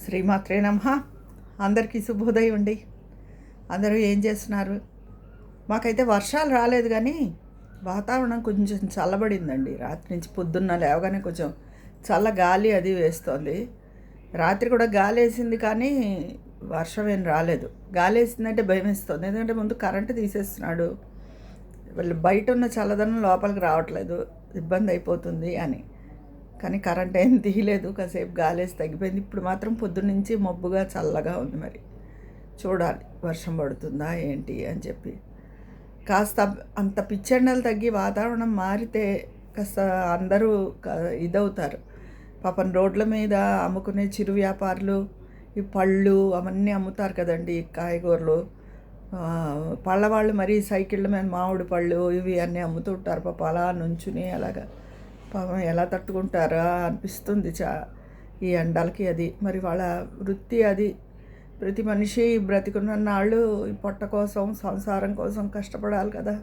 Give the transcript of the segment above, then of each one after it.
శ్రీమాత్రే నమః. అందరికీ శుభోదయం అండి. అందరూ ఏం చేస్తున్నారు? మాకైతే వర్షాలు రాలేదు కానీ వాతావరణం కొంచెం చల్లబడిందండి. రాత్రి నుంచి పొద్దున్న లేవగానే కొంచెం చల్ల గాలి అది వేస్తోంది. రాత్రి కూడా గాలి వేసింది కానీ వర్షం ఏం రాలేదు. గాలి వేసిందంటే భయం వేస్తుంది, ఎందుకంటే ముందు కరెంటు తీసేస్తున్నాడు. వాళ్ళు బయట ఉన్న చల్లదనం లోపలికి రావట్లేదు, ఇబ్బంది అయిపోతుంది అని. కానీ కరెంట్ ఏం తీయలేదు, కాసేపు గాలేసి తగ్గిపోయింది. ఇప్పుడు మాత్రం పొద్దున్నుంచి మబ్బుగా చల్లగా ఉంది. మరి చూడాలి వర్షం పడుతుందా ఏంటి అని చెప్పి. కాస్త అంత పిచ్చెండలు తగ్గి వాతావరణం మారితే కాస్త అందరూ ఇదవుతారు. పాపం రోడ్ల మీద అమ్ముకునే చిరు వ్యాపారులు ఈ పళ్ళు అవన్నీ అమ్ముతారు కదండి, కాయగూరలు, పళ్ళవాళ్ళు మరి సైకిళ్ళ మీద మామిడి పళ్ళు ఇవి అన్నీ అమ్ముతుంటారు. పాప అలా నుంచుని అలాగా పాపం ఎలా తట్టుకుంటారా అనిపిస్తుంది ఈ ఎండలకి. అది మరి వాళ్ళ వృత్తి అది. ప్రతి మనిషి బ్రతికున్న నాళ్ళు ఈ పొట్ట కోసం సంసారం కోసం కష్టపడాలి కదా,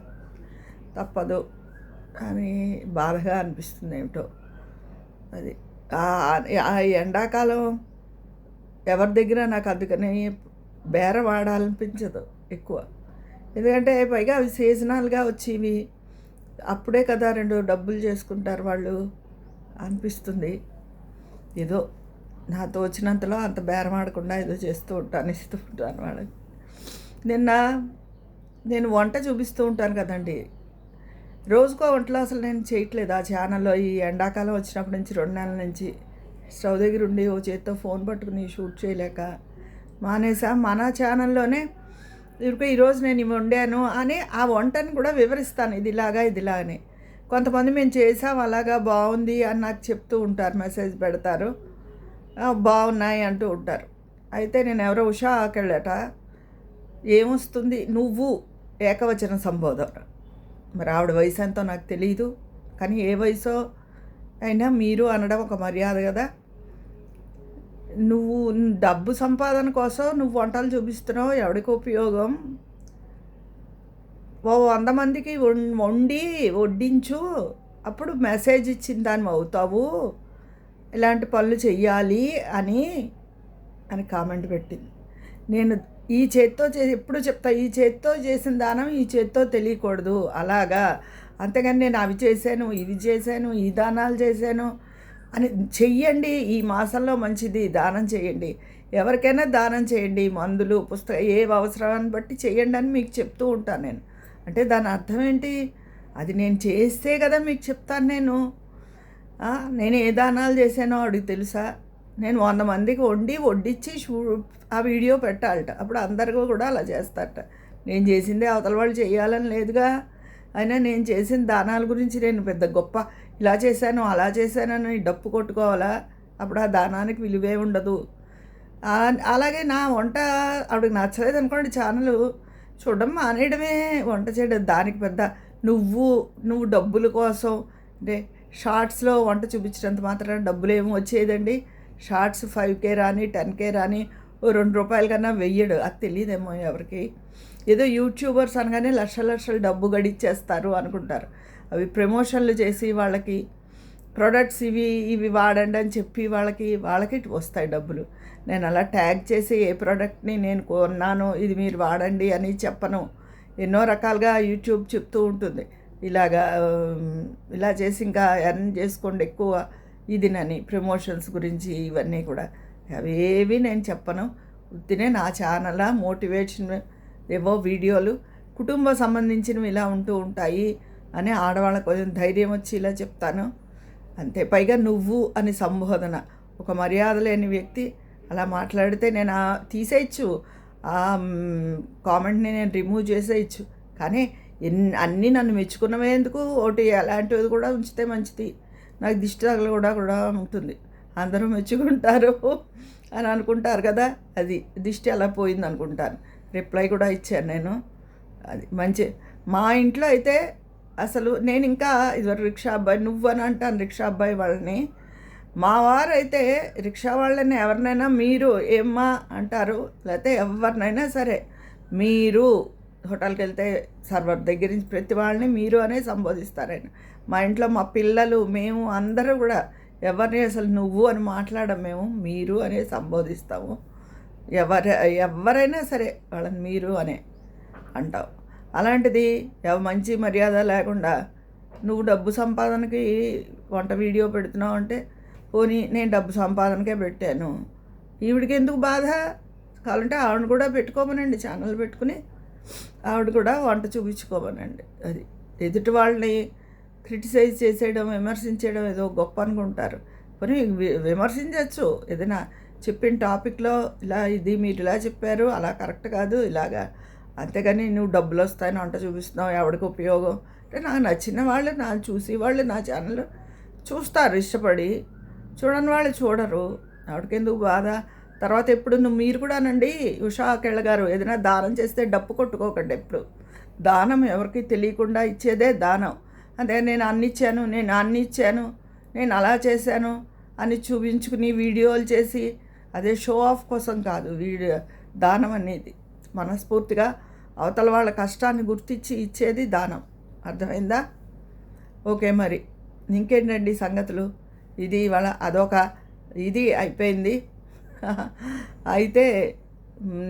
తప్పదు అని బాధగా అనిపిస్తుంది ఏమిటో. అది ఆ ఎండాకాలం ఎవరి దగ్గర నాకు అందుకని బేరం ఆడాలనిపించదు ఎక్కువ, ఎందుకంటే పైగా అవి సీజనల్గా వచ్చేవి, అప్పుడే కదా రెండు డబ్బులు చేసుకుంటారు వాళ్ళు అనిపిస్తుంది. ఏదో నాతో వచ్చినంతలో అంత బేరం ఆడకుండా ఏదో చేస్తూ ఉంటాను, ఇస్తూ ఉంటాను వాళ్ళకి. నేను వంట చూపిస్తూ ఉంటాను కదండి, రోజుకో వంటలో అసలు నేను చేయట్లేదు ఆ ఛానల్లో. ఈ ఎండాకాలం వచ్చినప్పటి నుంచి 2 నెలల నుంచి స్టవ్ దగ్గర ఉండి ఓ చేత్తో ఫోన్ పట్టుకుని షూట్ చేయలేక మానేసా. మన ఛానల్లోనే ఈరోజు నేను ఇవి వండాను అని ఆ వంటని కూడా వివరిస్తాను, ఇదిలాగా అని. కొంతమంది మేము చేసాం అలాగా బాగుంది అని నాకు చెప్తూ ఉంటారు, మెసేజ్ పెడతారు, బాగున్నాయి అంటూ ఉంటారు. అయితే నేను ఎవరో ఉషా ఆకెళ్ళట ఏమొస్తుంది నువ్వు ఏకవచన సంబోధన. మరి ఆవిడ వయసు ఎంతో నాకు తెలియదు, కానీ ఏ వయసో అయినా మీరు అనడం ఒక మర్యాద కదా. నువ్వు డబ్బు సంపాదన కోసం నువ్వు వంటలు చూపిస్తున్నావు, ఎవరికి ఉపయోగం? ఓ 100 మందికి వండి వడ్డించు, అప్పుడు మెసేజ్ ఇచ్చిన దాన్ని అవుతావు, ఇలాంటి పనులు చెయ్యాలి అని కామెంట్ పెట్టింది. నేను ఈ చేత్తో ఎప్పుడు చెప్తా, ఈ చేత్తో చేసిన దానం ఈ చేత్తో తెలియకూడదు అలాగా. అంతేగాని నేను అవి చేశాను ఇవి చేశాను ఈ దానాలు చేశాను అని చెయ్యండి. ఈ మాసంలో మంచిది దానం చేయండి, ఎవరికైనా దానం చేయండి, మందులు పుస్తకం ఏ అవసరాన్ని బట్టి చేయండి అని మీకు చెప్తూ ఉంటాను నేను. అంటే దాని అర్థం ఏంటి? అది నేను చేస్తే కదా మీకు చెప్తాను నేను. నేను ఏ దానాలు చేశానో అడిగి తెలుసా? నేను 100 మందికి వడ్డించి ఆ వీడియో పెట్టాలట, అప్పుడు అందరికీ కూడా అలా చేస్తారట. నేను చేసిందే అవతల వాళ్ళు చేయాలని లేదుగా. అయినా నేను చేసిన దానాల గురించి నేను పెద్ద గొప్ప ఇలా చేశాను అలా చేశానని డప్పు కొట్టుకోవాలా? అప్పుడు ఆ దానానికి విలువే ఉండదు. అలాగే నా వంట ఆవిడకి నచ్చలేదు అనుకోండి, ఛానల్ చూడడం మానేయడమే, వంట చేయడం. దానికి పెద్ద నువ్వు డబ్బుల కోసం అంటే షార్ట్స్లో వంట చూపించినంత మాత్రం డబ్బులు ఏమో వచ్చేదండి. షార్ట్స్ 5K రాని 10K రాని ఓ 2 రూపాయల కన్నా వెయ్యడు, అది తెలియదేమో ఎవరికి. ఏదో యూట్యూబర్స్ అనగానే లక్షలు డబ్బు గడిచేస్తారు అనుకుంటారు. అవి ప్రమోషన్లు చేసి వాళ్ళకి ప్రొడక్ట్స్ ఇవి వాడండి అని చెప్పి వాళ్ళకి వస్తాయి డబ్బులు. నేను అలా ట్యాగ్ చేసి ఏ ప్రోడక్ట్ని నేను కొన్నానో ఇది మీరు వాడండి అని చెప్పను. ఎన్నో రకాలుగా యూట్యూబ్ చెప్తూ ఉంటుంది, ఇలా చేసి ఇంకా ఎర్న్ చేసుకోండి ఎక్కువ ఇదినని, ప్రమోషన్స్ గురించి ఇవన్నీ కూడా. అవేవి నేను చెప్పను. ఉత్తినే నా ఛానల్ మోటివేషన్ ఏవో వీడియోలు కుటుంబ సంబంధించినవి ఇలా ఉంటూ ఉంటాయి అని ఆడవాళ్ళకు కొంచెం ధైర్యం వచ్చి ఇలా చెప్తాను అంతే. పైగా నువ్వు అని సంబోధన, ఒక మర్యాద లేని వ్యక్తి అలా మాట్లాడితే నేను తీసేయచ్చు, ఆ కామెంట్ని నేను రిమూవ్ చేసేయచ్చు. కానీ అన్నీ నన్ను మెచ్చుకున్నవే ఎందుకు, ఒకటి అలాంటివి కూడా ఉంచితే మంచిది. నాకు దిష్టి కూడా ఉంటుంది, అందరూ మెచ్చుకుంటారు అని అనుకుంటారు కదా, అది దిష్టి అలా పోయింది అనుకుంటాను. రిప్లై కూడా ఇచ్చాను నేను. అది మంచి. మా ఇంట్లో అయితే అసలు నేను ఇంకా ఇదివరకు రిక్షా అబ్బాయి నువ్వు అని అంటాను, రిక్షా అబ్బాయి వాళ్ళని. మా వారైతే రిక్షా వాళ్ళని ఎవరినైనా మీరు ఏమ్మా అంటారు, లేకపోతే ఎవరినైనా సరే మీరు. హోటల్కి వెళ్తే సర్వర్ దగ్గర నుంచి ప్రతి వాళ్ళని మీరు అనే సంబోధిస్తారు ఆయన. మా ఇంట్లో మా పిల్లలు మేము అందరూ కూడా ఎవరిని అసలు నువ్వు అని మాట్లాడం మేము, మీరు అనే సంబోధిస్తాము. ఎవరైనా సరే వాళ్ళని మీరు అనే అంటావు. అలాంటిది మంచి మర్యాద లేకుండా నువ్వు డబ్బు సంపాదనకి వంట వీడియో పెడుతున్నావు అంటే, పోనీ నేను డబ్బు సంపాదనకే పెట్టాను, ఈవిడికి ఎందుకు బాధ? కావాలంటే ఆవిడ కూడా పెట్టుకోమనండి, ఛానల్ పెట్టుకుని ఆవిడ కూడా వంట చూపించుకోమనండి. అది ఎదుటి వాళ్ళని క్రిటిసైజ్ చేసేయడం, విమర్శించడం ఏదో గొప్ప అనుకుంటారు. పోనీ విమర్శించవచ్చు, ఏదైనా చెప్పిన టాపిక్లో ఇలా ఇది మీరు ఇలా చెప్పారు, అలా కరెక్ట్ కాదు ఇలాగా. అంతేగాని నువ్వు డబ్బులు వస్తాయని వంట చూపిస్తున్నావు, ఎవరికి ఉపయోగం అంటే, నాకు నచ్చిన వాళ్ళు చూసి వాళ్ళు నా ఛానల్ చూస్తారు ఇష్టపడి, చూడని వాళ్ళు చూడరు, ఎవరికెందుకు బాధ? తర్వాత ఎప్పుడు మీరు కూడానండి, ఉషా కేళ్ళ గారు ఏదైనా దానం చేస్తే డప్పు కొట్టుకోకండి. ఎప్పుడు దానం ఎవరికి తెలియకుండా ఇచ్చేదే దానం. అదే నేను అన్ని ఇచ్చాను, నేను అలా చేశాను అని చూపించుకుని వీడియోలు చేసి, అదే షో ఆఫ్ కోసం కాదు దానం అనేది. మనస్ఫూర్తిగా అవతల వాళ్ళ కష్టాన్ని గుర్తించి ఇచ్చేది దానం. అర్థమైందా? ఓకే, మరి ఇంకేంటండి సంగతులు? ఇది ఇవాళ అదొక ఇది అయిపోయింది. అయితే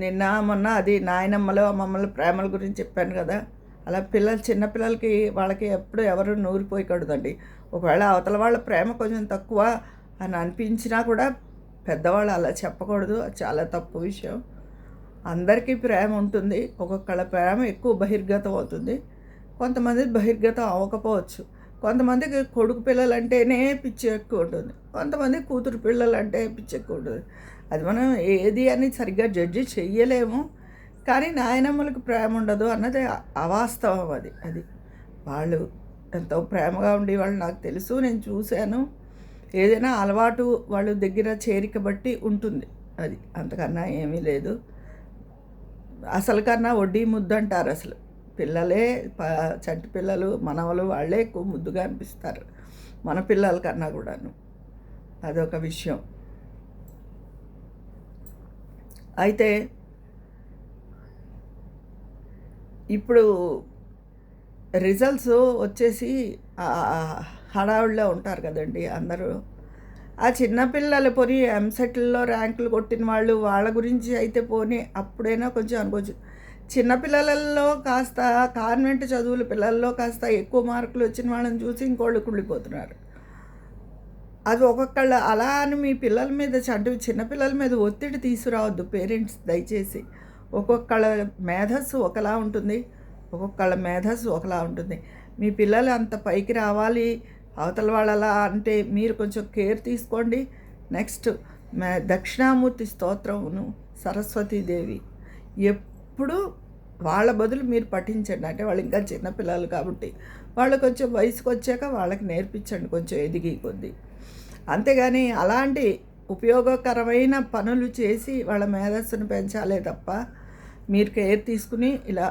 నిన్న మొన్న అది నాయనమ్మలు అమ్మమ్మల ప్రేమల గురించి చెప్పాను కదా. అలా చిన్నపిల్లలకి వాళ్ళకి ఎప్పుడు ఎవరు నూరిపోయకూడదండి. ఒకవేళ అవతల వాళ్ళ ప్రేమ కొంచెం తక్కువ అని అనిపించినా కూడా పెద్దవాళ్ళు అలా చెప్పకూడదు. అది చాలా తప్పు విషయం. అందరికీ ప్రేమ ఉంటుంది. ఒక్కొక్కళ్ళ ప్రేమ ఎక్కువ బహిర్గతం అవుతుంది, కొంతమంది బహిర్గతం అవ్వకపోవచ్చు. కొంతమందికి కొడుకు పిల్లలంటేనే పిచ్చి ఎక్కువ ఉంటుంది, కొంతమంది కూతురు పిల్లలంటే పిచ్చి ఎక్కువ ఉంటుంది. అది మనం ఏది అని సరిగ్గా జడ్జి చెయ్యలేము. కానీ నాయనమ్మలకు ప్రేమ ఉండదు అన్నది అవాస్తవం. అది వాళ్ళు ఎంతో ప్రేమగా ఉండి వాళ్ళు నాకు తెలుసు, నేను చూశాను. ఏదైనా అలవాటు వాళ్ళు దగ్గర చేరిక బట్టి ఉంటుంది. అది అంతకన్నా ఏమీ లేదు. అసలు కన్నా వడ్డీ ముద్దు అంటారు. అసలు పిల్లలే చంటి పిల్లలు మనవలు వాళ్ళే ఎక్కువ ముద్దుగా అనిపిస్తారు మన పిల్లల కన్నా కూడాను. అదొక విషయం. అయితే ఇప్పుడు రిజల్ట్స్ వచ్చేసి హడావుడిలో ఉంటారు కదండి అందరూ. ఆ చిన్నపిల్లలు పోనీ ఎంసెట్లో ర్యాంకులు కొట్టిన వాళ్ళ గురించి అయితే పోనీ అప్పుడైనా కొంచెం అనుకోవచ్చు. చిన్నపిల్లలలో కాస్త కాన్వెంట్ చదువుల పిల్లల్లో కాస్త ఎక్కువ మార్కులు వచ్చిన వాళ్ళని చూసి ఇంకోళ్ళు కుళ్ళిపోతున్నారు. అది ఒక్కొక్కళ్ళు అలా అని మీ పిల్లల మీద చిన్నపిల్లల మీద ఒత్తిడి తీసుకురావద్దు పేరెంట్స్ దయచేసి. ఒక్కొక్కళ్ళ మేధస్సు ఒకలా ఉంటుంది, ఒక్కొక్కళ్ళ మేధస్సు ఒకలా ఉంటుంది. మీ పిల్లలు అంత పైకి రావాలి, అవతల వాళ్ళలా అంటే మీరు కొంచెం కేర్ తీసుకోండి. నెక్స్ట్ దక్షిణామూర్తి స్తోత్రమును సరస్వతీదేవి ఎప్పుడు వాళ్ళ బదులు మీరు పఠించండి. అంటే వాళ్ళు ఇంకా చిన్నపిల్లలు కాబట్టి వాళ్ళు కొంచెం వయసుకు వచ్చాక వాళ్ళకి నేర్పించండి కొంచెం ఎదిగి కొద్దీ. అంతేగాని అలాంటి ఉపయోగకరమైన పనులు చేసి వాళ్ళ మేధస్సును పెంచాలే తప్ప మీరు కేర్ తీసుకుని ఇలా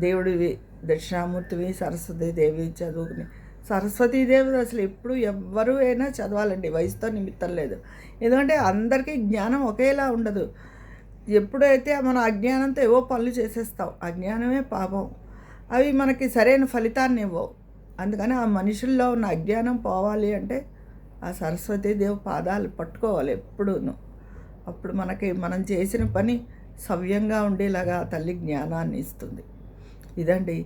దేవుడివి దక్షిణామూర్తివి సరస్వతీదేవి చదువుకుని. సరస్వతీదేవి అసలు ఎప్పుడు ఎవ్వరూ అయినా చదవాలండి, వయసుతో నిమిత్తం లేదు. ఎందుకంటే అందరికీ జ్ఞానం ఒకేలా ఉండదు. ఎప్పుడైతే మనం అజ్ఞానంతో ఏవో పనులు చేసేస్తాం, అజ్ఞానమే పాపం, అవి మనకి సరైన ఫలితాన్ని ఇవ్వవు. అందుకని ఆ మనుషుల్లో ఉన్న అజ్ఞానం పోవాలి అంటే ఆ సరస్వతీదేవి పాదాలు పట్టుకోవాలి ఎప్పుడూను. అప్పుడు మనం చేసిన పని సవ్యంగా ఉండేలాగా ఆ తల్లి జ్ఞానాన్ని ఇస్తుంది. ఇదండి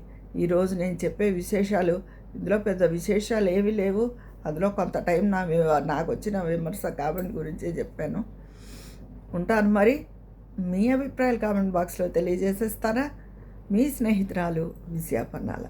ఈరోజు నేను చెప్పే విశేషాలు. ఇందులో పెద్ద విశేషాలు ఏమీ లేవు. అందులో కొంత టైం నాకు వచ్చిన విమర్శ కామెంట్ గురించే చెప్పాను. ఉంటాను మరి. మీ అభిప్రాయాలు కామెంట్ బాక్స్లో తెలియజేసేస్తారా? మీ స్నేహితురాలు విజయ పన్నాల.